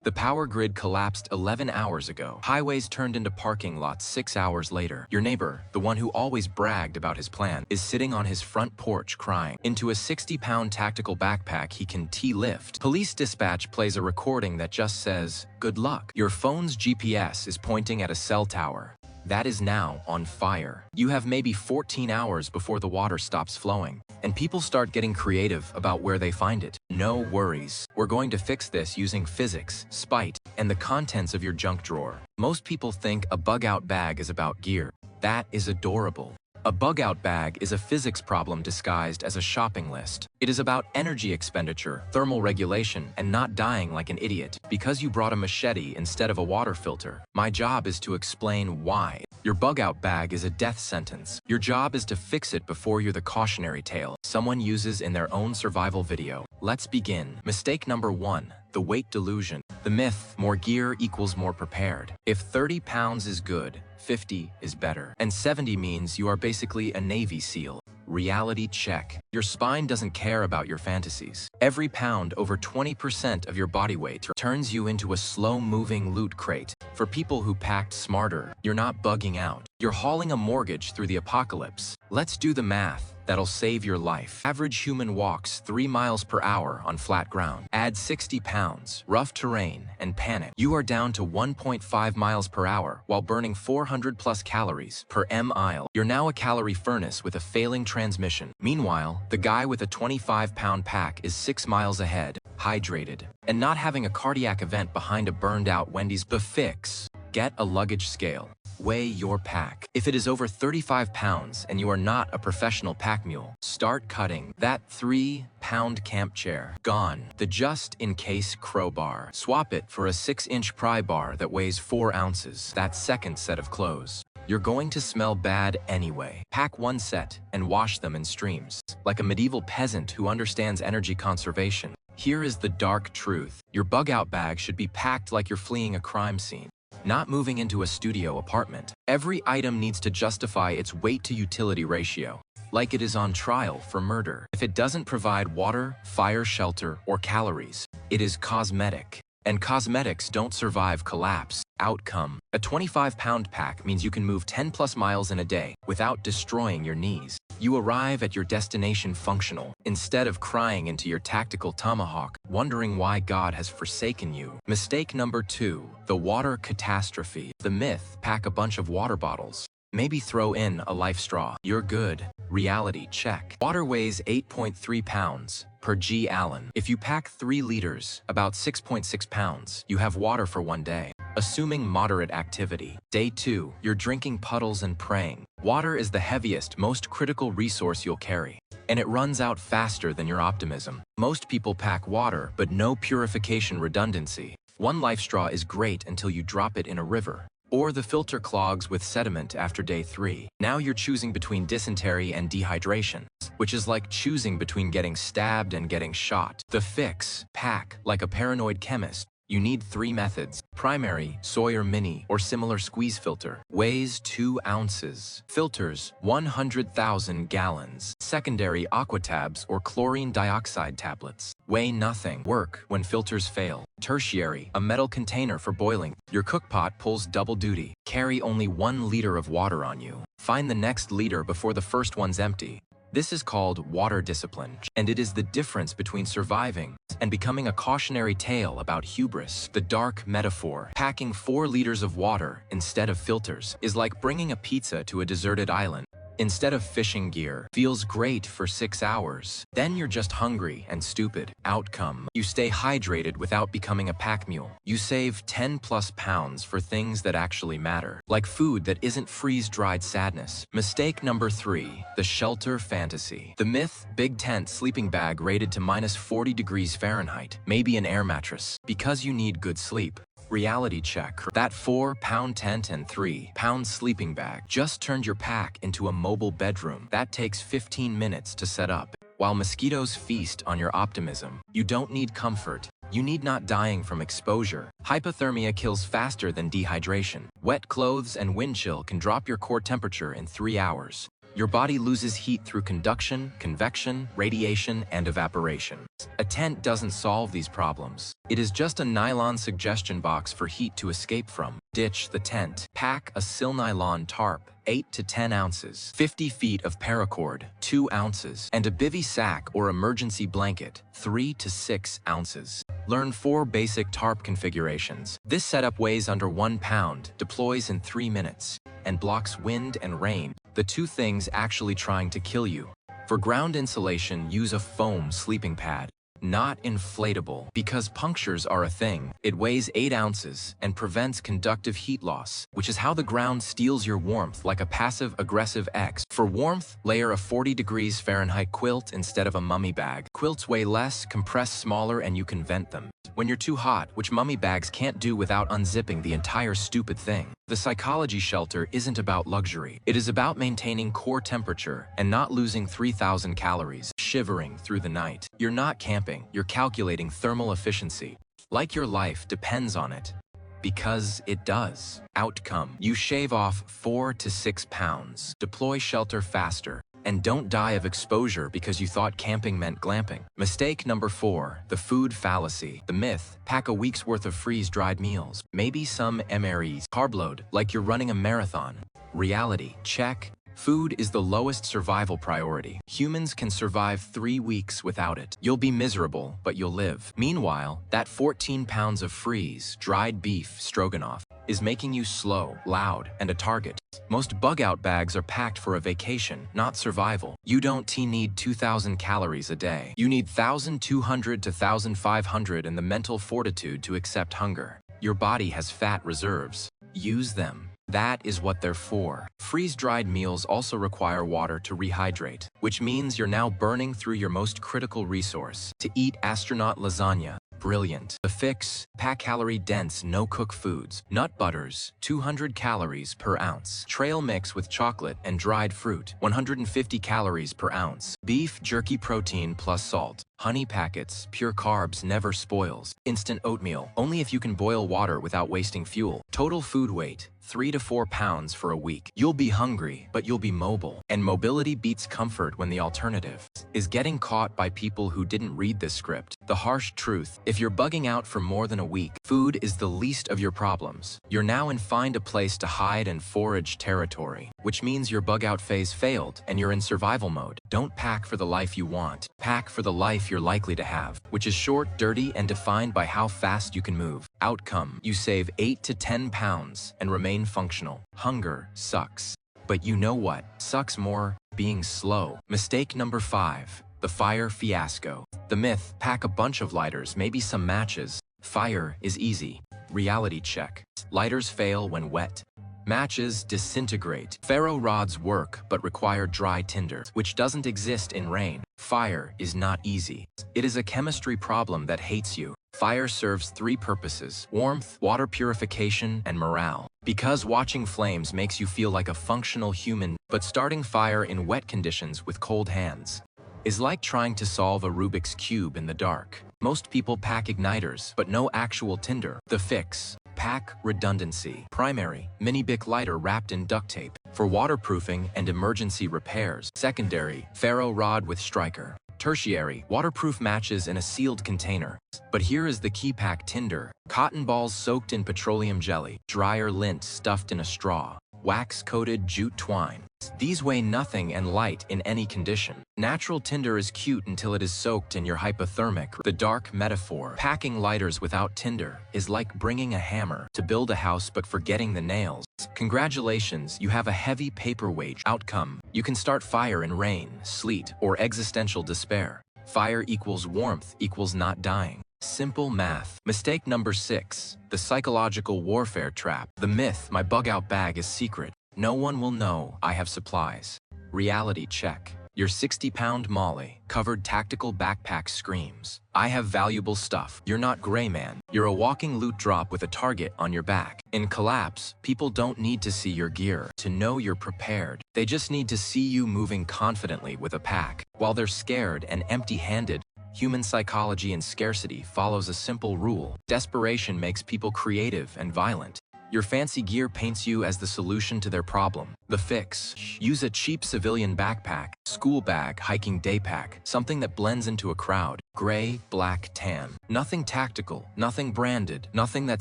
The power grid collapsed 11 hours ago. Highways turned into parking lots 6 hours later. Your neighbor, the one who always bragged about his plan, is sitting on his front porch crying. Into a 60-pound tactical backpack he can T-lift. Police dispatch plays a recording that just says, "Good luck." Your phone's GPS is pointing at a cell tower that is now on fire. You have maybe 14 hours before the water stops flowing, and people start getting creative about where they find it. No worries. We're going to fix this using physics, spite, and the contents of your junk drawer. Most people think a bug-out bag is about gear. That is adorable. A bug-out bag is a physics problem disguised as a shopping list. It is about energy expenditure, thermal regulation, and not dying like an idiot because you brought a machete instead of a water filter. My job is to explain why. Your bug-out bag is a death sentence. Your job is to fix it before you're the cautionary tale someone uses in their own survival video. Let's begin. Mistake number 1. The weight delusion. The myth, more gear equals more prepared. If 30 pounds is good, 50 is better. And 70 means you are basically a Navy SEAL. Reality check. Your spine doesn't care about your fantasies. Every pound over 20% of your body weight turns you into a slow-moving loot crate. For people who packed smarter, you're not bugging out. You're hauling a mortgage through the apocalypse. Let's do the math that'll save your life. Average human walks 3 miles per hour on flat ground. Add 60 pounds, rough terrain, and panic. You are down to 1.5 miles per hour while burning 400 plus calories per mile. You're now a calorie furnace with a failing transmission. Meanwhile, the guy with a 25-pound pack is 6 miles ahead, hydrated, and not having a cardiac event behind a burned-out Wendy's. The fix: get a luggage scale. Weigh your pack. If it is over 35 pounds and you are not a professional pack mule, start cutting. That 3-pound camp chair, gone. The just-in-case crowbar, swap it for a 6-inch pry bar that weighs 4 ounces. That second set of clothes. You're going to smell bad anyway. Pack one set and wash them in streams. Like a medieval peasant who understands energy conservation. Here is the dark truth. Your bug-out bag should be packed like you're fleeing a crime scene, not moving into a studio apartment. Every item needs to justify its weight-to-utility ratio, like it is on trial for murder. If it doesn't provide water, fire shelter, or calories, it is cosmetic. And cosmetics don't survive collapse. Outcome: a 25-pound pack means you can move 10+ miles in a day without destroying your knees. You arrive at your destination functional, instead of crying into your tactical tomahawk, wondering why God has forsaken you. Mistake number 2. The water catastrophe. The myth: pack a bunch of water bottles. Maybe throw in a life straw. You're good. Reality check. Water weighs 8.3 pounds per gallon. If you pack 3 liters, about 6.6 pounds, you have water for one day. Assuming moderate activity. Day 2, you're drinking puddles and praying. Water is the heaviest, most critical resource you'll carry, and it runs out faster than your optimism. Most people pack water, but no purification redundancy. One life straw is great until you drop it in a river, or the filter clogs with sediment after day 3. Now you're choosing between dysentery and dehydration, which is like choosing between getting stabbed and getting shot. The fix: pack like a paranoid chemist. You need 3 methods: primary, Sawyer Mini, or similar squeeze filter. Weighs 2 ounces. Filters, 100,000 gallons. Secondary, Aquatabs or chlorine dioxide tablets. Weigh nothing. Work when filters fail. Tertiary, a metal container for boiling. Your cookpot pulls double duty. Carry only 1 liter of water on you. Find the next liter before the first one's empty. This is called water discipline, and it is the difference between surviving and becoming a cautionary tale about hubris. The dark metaphor: packing 4 liters of water instead of filters is like bringing a pizza to a deserted island. Instead of fishing gear, feels great for 6 hours. Then you're just hungry and stupid. Outcome: you stay hydrated without becoming a pack mule. You save 10+ pounds for things that actually matter, like food that isn't freeze-dried sadness. Mistake number 3. The shelter fantasy. The myth: big tent sleeping bag rated to -40 degrees Fahrenheit, maybe an air mattress, because you need good sleep. Reality check. That 4-pound tent and 3-pound sleeping bag just turned your pack into a mobile bedroom. That takes 15 minutes to set up. While mosquitoes feast on your optimism, you don't need comfort. You need not dying from exposure. Hypothermia kills faster than dehydration. Wet clothes and wind chill can drop your core temperature in 3 hours. Your body loses heat through conduction, convection, radiation, and evaporation. A tent doesn't solve these problems. It is just a nylon suggestion box for heat to escape from. Ditch the tent. Pack a silnylon tarp, 8 to 10 ounces, 50 feet of paracord, 2 ounces, and a bivy sack or emergency blanket, 3 to 6 ounces. Learn 4 basic tarp configurations. This setup weighs under 1 pound, deploys in 3 minutes, and blocks wind and rain, the two things actually trying to kill you. For ground insulation, use a foam sleeping pad, not inflatable, because punctures are a thing. It weighs 8 ounces and prevents conductive heat loss, which is how the ground steals your warmth like a passive-aggressive ex. For warmth, layer a 40 degrees Fahrenheit quilt instead of a mummy bag. Quilts weigh less, compress smaller, and you can vent them when you're too hot, which mummy bags can't do without unzipping the entire stupid thing. The psychology shelter isn't about luxury. It is about maintaining core temperature and not losing 3,000 calories, shivering through the night. You're not camping, you're calculating thermal efficiency. Like your life depends on it. Because it does. Outcome: you shave off 4 to 6 pounds, deploy shelter faster, and don't die of exposure because you thought camping meant glamping. Mistake number 4, the food fallacy. The myth: pack a week's worth of freeze-dried meals, maybe some MREs, carb load, like you're running a marathon. Reality check. Food is the lowest survival priority. Humans can survive 3 weeks without it. You'll be miserable, but you'll live. Meanwhile, that 14 pounds of freeze-dried beef stroganoff is making you slow, loud, and a target. Most Bugout bags are packed for a vacation, not survival. You don't need 2,000 calories a day. You need 1,200 to 1,500 and the mental fortitude to accept hunger. Your body has fat reserves. Use them. That is what they're for. Freeze-dried meals also require water to rehydrate, which means you're now burning through your most critical resource. To eat astronaut lasagna. Brilliant. The fix: pack calorie-dense, no-cook foods. Nut butters, 200 calories per ounce. Trail mix with chocolate and dried fruit, 150 calories per ounce. Beef jerky protein plus salt. Honey packets, pure carbs, never spoils. Instant oatmeal, only if you can boil water without wasting fuel. Total food weight: 3 to 4 pounds for a week. You'll be hungry, but you'll be mobile. And mobility beats comfort when the alternative is getting caught by people who didn't read this script. The harsh truth: if you're bugging out for more than a week, food is the least of your problems. You're now in find a place to hide and forage territory, which means your bug out phase failed and you're in survival mode. Don't pack for the life you want. Pack for the life you're likely to have, which is short, dirty, and defined by how fast you can move. Outcome: you save 8 to 10 pounds and remain functional. Hunger sucks. But you know what sucks more? Being slow. Mistake number 5, the fire fiasco. The myth: pack a bunch of lighters, maybe some matches. Fire is easy. Reality check. Lighters fail when wet. Matches disintegrate. Ferro rods work but require dry tinder, which doesn't exist in rain. Fire is not easy. It is a chemistry problem that hates you. Fire serves 3 purposes: warmth, water purification, and morale. Because watching flames makes you feel like a functional human, but starting fire in wet conditions with cold hands is like trying to solve a Rubik's Cube in the dark. Most people pack igniters, but no actual tinder. The fix: pack redundancy. Primary: mini Bic lighter wrapped in duct tape for waterproofing and emergency repairs. Secondary: ferro rod with striker. Tertiary: waterproof matches in a sealed container. But here is the key: pack tinder. Cotton balls soaked in petroleum jelly. Dryer lint stuffed in a straw. Wax-coated jute twine. These weigh nothing and light in any condition. Natural tinder is cute until it is soaked and you're hypothermic. The dark metaphor: packing lighters without tinder is like bringing a hammer to build a house but forgetting the nails. Congratulations, you have a heavy paperweight. Outcome: you can start fire in rain, sleet, or existential despair. Fire equals warmth equals not dying. Simple math. Mistake number 6, the psychological warfare trap. The myth: my bug-out bag is secret. No one will know I have supplies. Reality check. Your 60-pound Molly covered tactical backpack screams, I have valuable stuff. You're not gray man. You're a walking loot drop with a target on your back. In collapse, people don't need to see your gear to know you're prepared. They just need to see you moving confidently with a pack. While they're scared and empty-handed, human psychology in scarcity follows a simple rule: desperation makes people creative and violent. Your fancy gear paints you as the solution to their problem. The fix: use a cheap civilian backpack, school bag, hiking day pack, something that blends into a crowd. Gray, black, tan. Nothing tactical, nothing branded, nothing that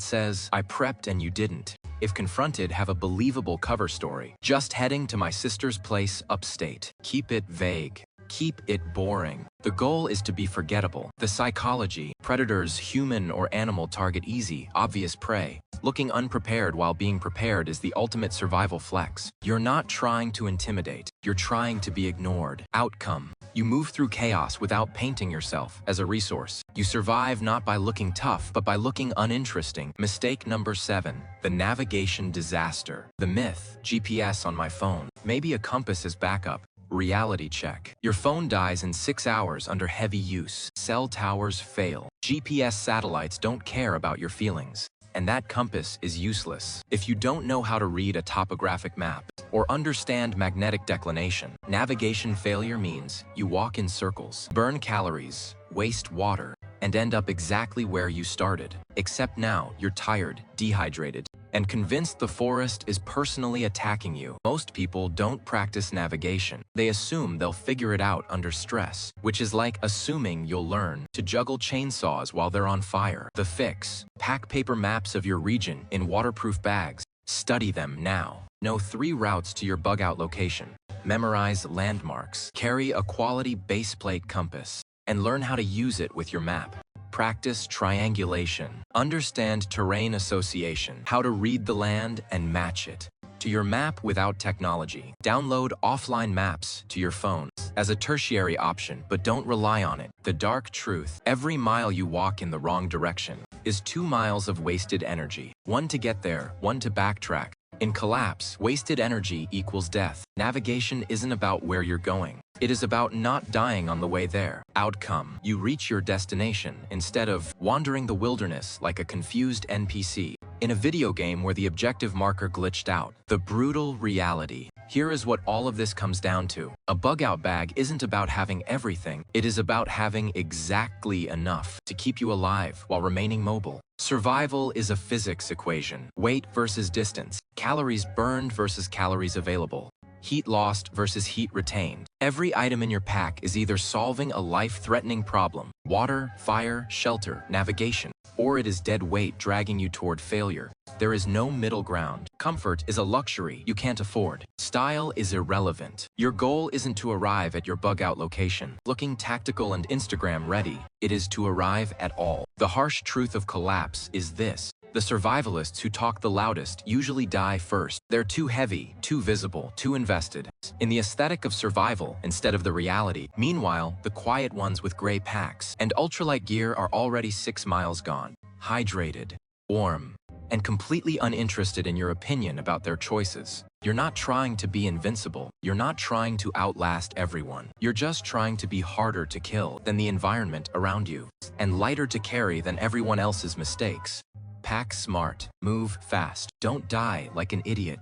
says, "I prepped and you didn't." If confronted, have a believable cover story. Just heading to my sister's place upstate. Keep it vague. Keep it boring. The goal is to be forgettable. The psychology: predators, human or animal, target easy, obvious prey. Looking unprepared while being prepared is the ultimate survival flex. You're not trying to intimidate. You're trying to be ignored. Outcome: you move through chaos without painting yourself as a resource. You survive not by looking tough, but by looking uninteresting. Mistake number 7. The navigation disaster. The myth: GPS on my phone. Maybe a compass as backup. Reality check: your phone dies in 6 hours under heavy use. Cell towers fail. GPS satellites don't care about your feelings. And that compass is useless. If you don't know how to read a topographic map or understand magnetic declination, navigation failure means you walk in circles, burn calories, waste water, and end up exactly where you started. Except now you're tired, dehydrated, and convinced the forest is personally attacking you. Most people don't practice navigation. They assume they'll figure it out under stress, which is like assuming you'll learn to juggle chainsaws while they're on fire. The fix: pack paper maps of your region in waterproof bags. Study them now. Know 3 routes to your Bugout location. Memorize landmarks. Carry a quality baseplate compass, and learn how to use it with your map. Practice triangulation. Understand terrain association, how to read the land and match it to your map without technology. Download offline maps to your phone as a tertiary option, but don't rely on it. The dark truth: every mile you walk in the wrong direction is 2 miles of wasted energy. 1 to get there, 1 to backtrack. In collapse, wasted energy equals death. Navigation isn't about where you're going. It is about not dying on the way there. Outcome: you reach your destination instead of wandering the wilderness like a confused NPC in a video game where the objective marker glitched out. The brutal reality: here is what all of this comes down to. A Bugout bag isn't about having everything. It is about having exactly enough to keep you alive while remaining mobile. Survival is a physics equation. Weight versus distance. Calories burned versus calories available. Heat lost versus heat retained. Every item in your pack is either solving a life-threatening problem: water, fire, shelter, navigation, or it is dead weight dragging you toward failure. There is no middle ground. Comfort is a luxury you can't afford. Style is irrelevant. Your goal isn't to arrive at your Bugout location looking tactical and Instagram ready. It is to arrive at all. The harsh truth of collapse is this: the survivalists who talk the loudest usually die first. They're too heavy, too visible, too invested in the aesthetic of survival instead of the reality. Meanwhile, the quiet ones with gray packs and ultralight gear are already 6 miles gone, hydrated, warm, and completely uninterested in your opinion about their choices. You're not trying to be invincible. You're not trying to outlast everyone. You're just trying to be harder to kill than the environment around you, and lighter to carry than everyone else's mistakes. Pack smart. Move fast. Don't die like an idiot.